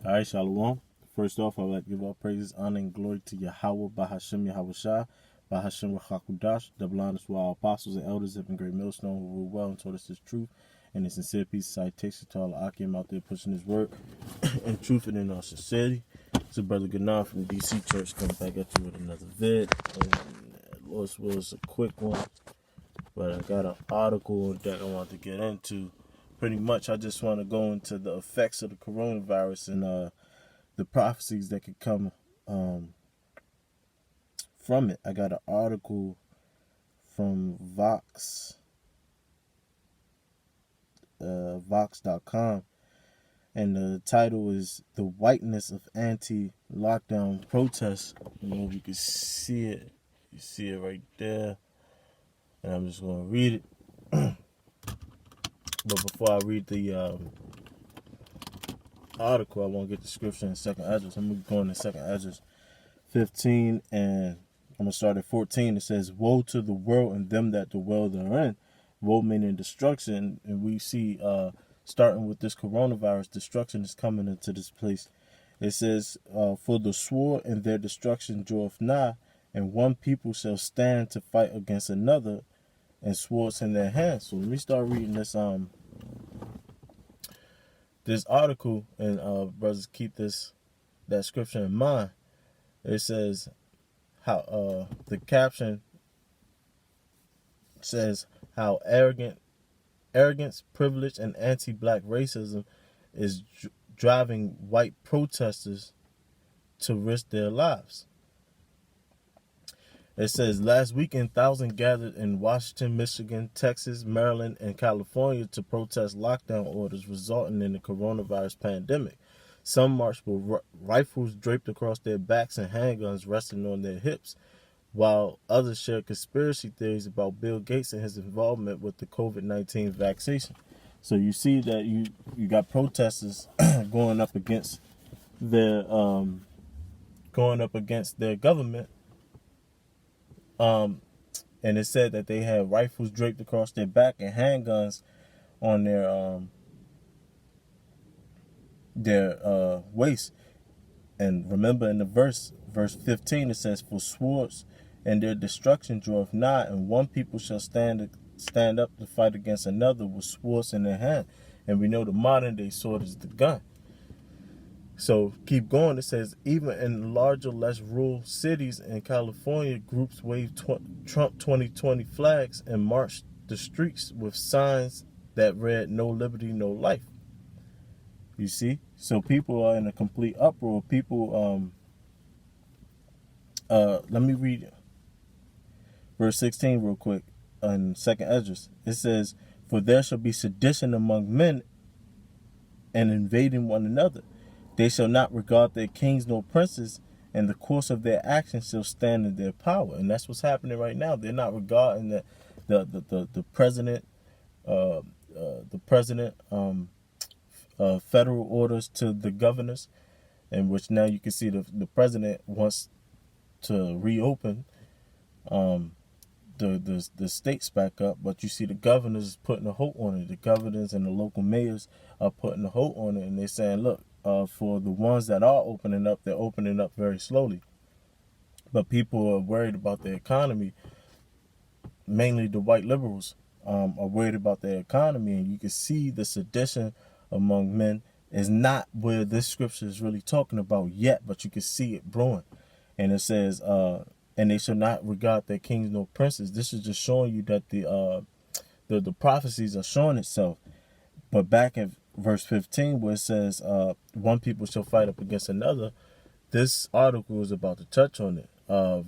All right, Shalom. First off, I would like to give all praises, honor, and glory to Yahweh, Bahashem Yahushua, Bahashem Rachakudash, double honors to our apostles and elders of the great millstone who rule well and taught us this truth, and a sincere piece of citation to all the Akim out there pushing his work and truth and in our sincerity. It's a brother Ganaf from the DC Church coming back at you with another vid. And Lord's will is a quick one, but I got an article that I want to get into. Pretty much, I just want to go into the effects of the coronavirus and the prophecies that could come from it. I got an article from Vox.com, and the title is "The Whiteness of Anti-Lockdown Protests." I don't know if you can see it. You see it right there, and I'm just going to read it. But before I read the article, I want to get the scripture in second Esdras. I'm going to go into second Esdras 15, and I'm going to start at 14. It says, "Woe to the world and them that dwell therein." Woe meaning destruction. And we see, starting with this coronavirus, destruction is coming into this place. It says, "For the sword and their destruction draweth nigh, and one people shall stand to fight against another, and swords in their hands." So let me start reading this article, and brothers, keep that scripture in mind. It says how the caption says how arrogance, privilege, and anti-black racism is driving white protesters to risk their lives. It says, last weekend, thousands gathered in Washington, Michigan, Texas, Maryland, and California to protest lockdown orders resulting in the coronavirus pandemic. Some marched with rifles draped across their backs and handguns resting on their hips, while others shared conspiracy theories about Bill Gates and his involvement with the Covid-19 vaccination. So you see that you got protesters going up against their government. And it said that they had rifles draped across their back and handguns on their waist. And remember in the verse 15, it says, "For swords and their destruction draweth nigh, and one people shall stand up to fight against another with swords in their hand." And we know the modern day sword is the gun. So keep going. It says, even in larger, less rural cities in California, groups waved Trump 2020 flags and marched the streets with signs that read "No liberty, no life." You see? So people are in a complete uproar. People, let me read verse 16 real quick in 2nd Esdras. It says, "For there shall be sedition among men and invading one another. They shall not regard their kings nor princes, and the course of their actions shall stand in their power." And that's what's happening right now. They're not regarding the president, federal orders to the governors, in which now you can see the president wants to reopen the states back up, but you see the governors putting a hold on it. The governors and the local mayors are putting a hold on it, and they're saying, look, for the ones that are opening up, they're opening up very slowly. But people are worried about their economy. Mainly the white liberals are worried about their economy, and you can see the sedition among men is not where this scripture is really talking about yet, but you can see it brewing. And it says, "And they shall not regard their kings nor princes." This is just showing you that the prophecies are showing itself. But back in verse 15, where it says, "One people shall fight up against another," this article is about to touch on it. The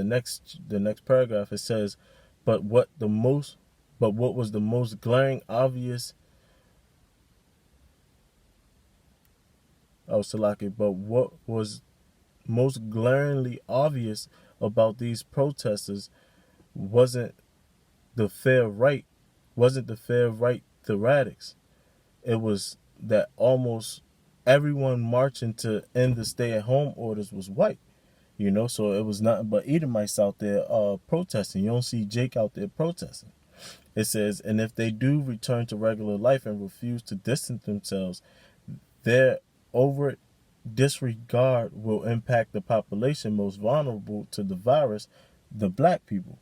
next paragraph, it says, but what was the most glaring obvious but what was most glaringly obvious about these protesters wasn't the fair right theoretics. It was that almost everyone marching to end the stay-at-home orders was white. So it was nothing but Edomites out there protesting. You don't see Jake out there protesting. It says, "And if they do return to regular life and refuse to distance themselves, their overt disregard will impact the population most vulnerable to the virus, the black people.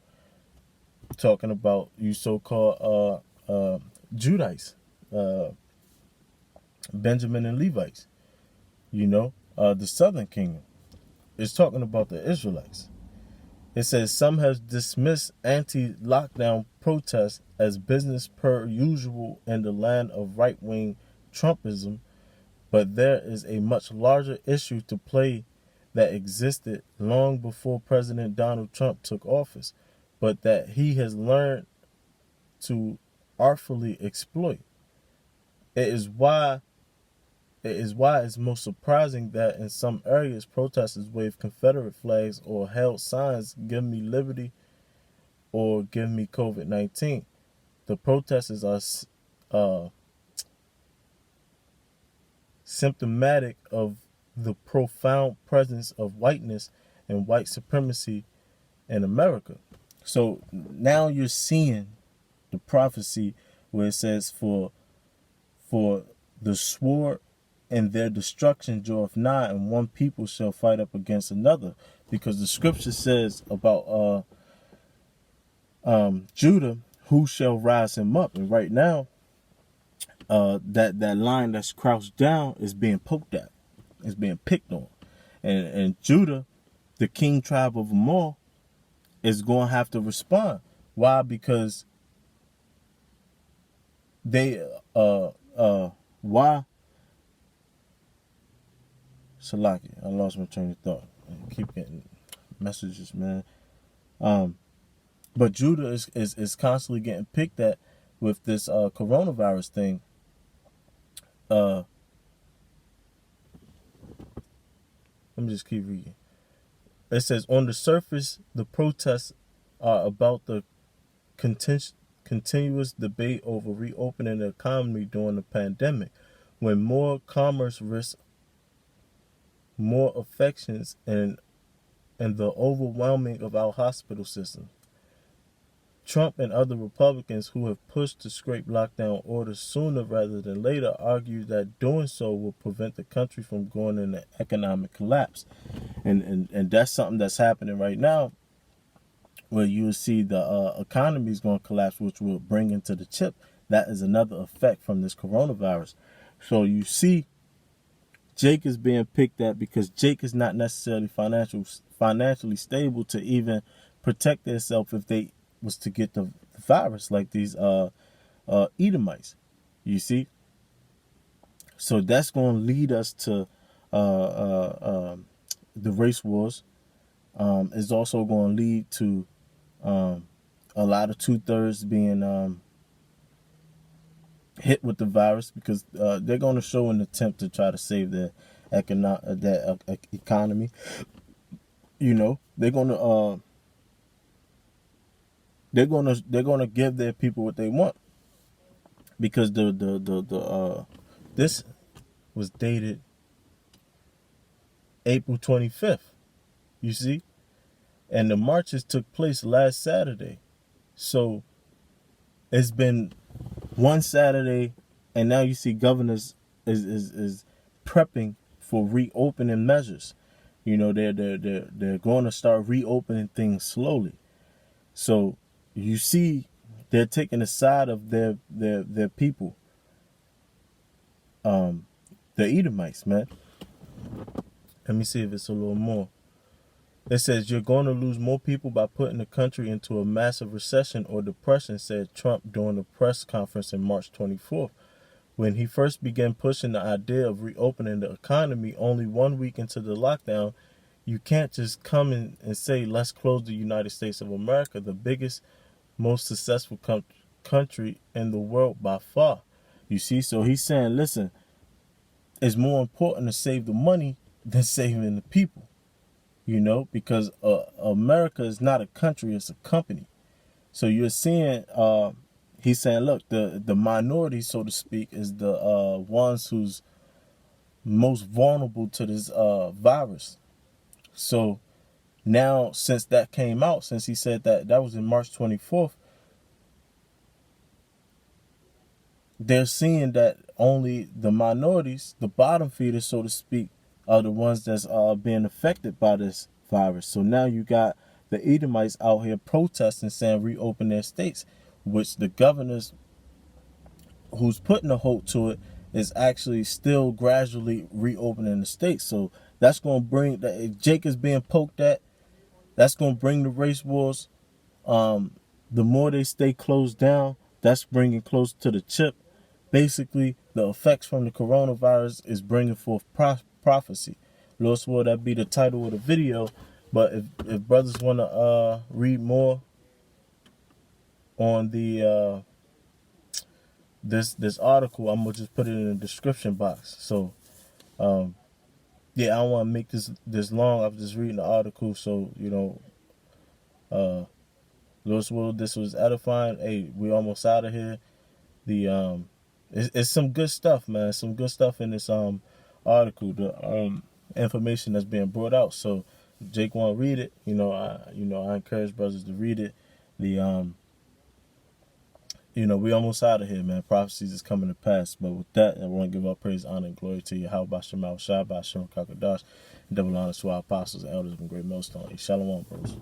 Talking about you so-called Judites, uh, Benjamin and Levites, the Southern Kingdom. It's talking about the Israelites. It says some have dismissed anti-lockdown protests as business per usual in the land of right-wing Trumpism, but there is a much larger issue to play that existed long before President Donald Trump took office, but that he has learned to artfully exploit. It is why it's most surprising that in some areas protesters waved Confederate flags or held signs, "Give me liberty" or "Give me COVID-19." The protesters are symptomatic of the profound presence of whiteness and white supremacy in America. So now you're seeing the prophecy where it says, For the sword and their destruction draweth nigh, and one people shall fight up against another." Because the scripture says about Judah, who shall rise him up? And right now, that line that's crouched down is being poked at. It's being picked on. And Judah, the king tribe of them all, is going to have to respond. Why? Because they, why? Salaki, I lost my train of thought. I keep getting messages, man. But Judah is constantly getting picked at with this coronavirus thing. Let me just keep reading. It says, on the surface, the protests are about the continuous debate over reopening the economy during the pandemic, when more commerce risks more affections and the overwhelming of our hospital system. Trump and other Republicans who have pushed to scrape lockdown orders sooner rather than later argue that doing so will prevent the country from going into economic collapse. And that's something that's happening right now, where you'll see the economy is going to collapse, which will bring into the chip. That is another effect from this coronavirus. So you see Jake is being picked at because Jake is not necessarily financially stable to even protect themselves if they was to get the virus, like these Edomites. You see? So that's going to lead us to the race wars. It's also going to lead to a lot of 2/3 being hit with the virus, because they're going to show an attempt to try to save their economy. They're going to give their people what they want, because this was dated April 25th. You see, and the marches took place last Saturday. So it's been one Saturday, and now you see governors is prepping for reopening measures. They're going to start reopening things slowly. So you see, they're taking the side of their people, the Edomites, man. Let me see if it's a little more. It says, you're going to lose more people by putting the country into a massive recession or depression, said Trump during a press conference on March 24th. When he first began pushing the idea of reopening the economy only 1 week into the lockdown, you can't just come in and say, let's close the United States of America, the biggest, most successful country in the world by far. You see, so he's saying, listen, it's more important to save the money than saving the people. Because America is not a country, it's a company. So you're seeing, he's saying, look, the minority, so to speak, is the ones who's most vulnerable to this virus. So now, since that came out, since he said that was in March 24th, they're seeing that only the minorities, the bottom feeders, so to speak, are the ones that's being affected by this virus. So now you got the Edomites out here protesting, saying reopen their states, which the governors who's putting a halt to it is actually still gradually reopening the states. So that's going to bring, that Jake is being poked at, that's going to bring the race wars. The more they stay closed down, that's bringing close to the chip. Basically, the effects from the coronavirus is bringing forth prophecy. Lord swore that be the title of the video. But if brothers want to read more on the this article, I'm gonna just put it in the description box. So yeah, I don't want to make this long. I'm just reading the article, so you know, Lord's will, this was edifying. Hey, we almost out of here. The it's some good stuff, man. Some good stuff in this article. The information that's being brought out. So if Jake want to read it, I encourage brothers to read it. The we almost out of here, man. Prophecies is coming to pass. But with that, I want to give all praise, honor, and glory to you. How about Shemal Shah, by Shem Kakadash, and double honor to our apostles, elders, and great millstone. Shalom, brothers.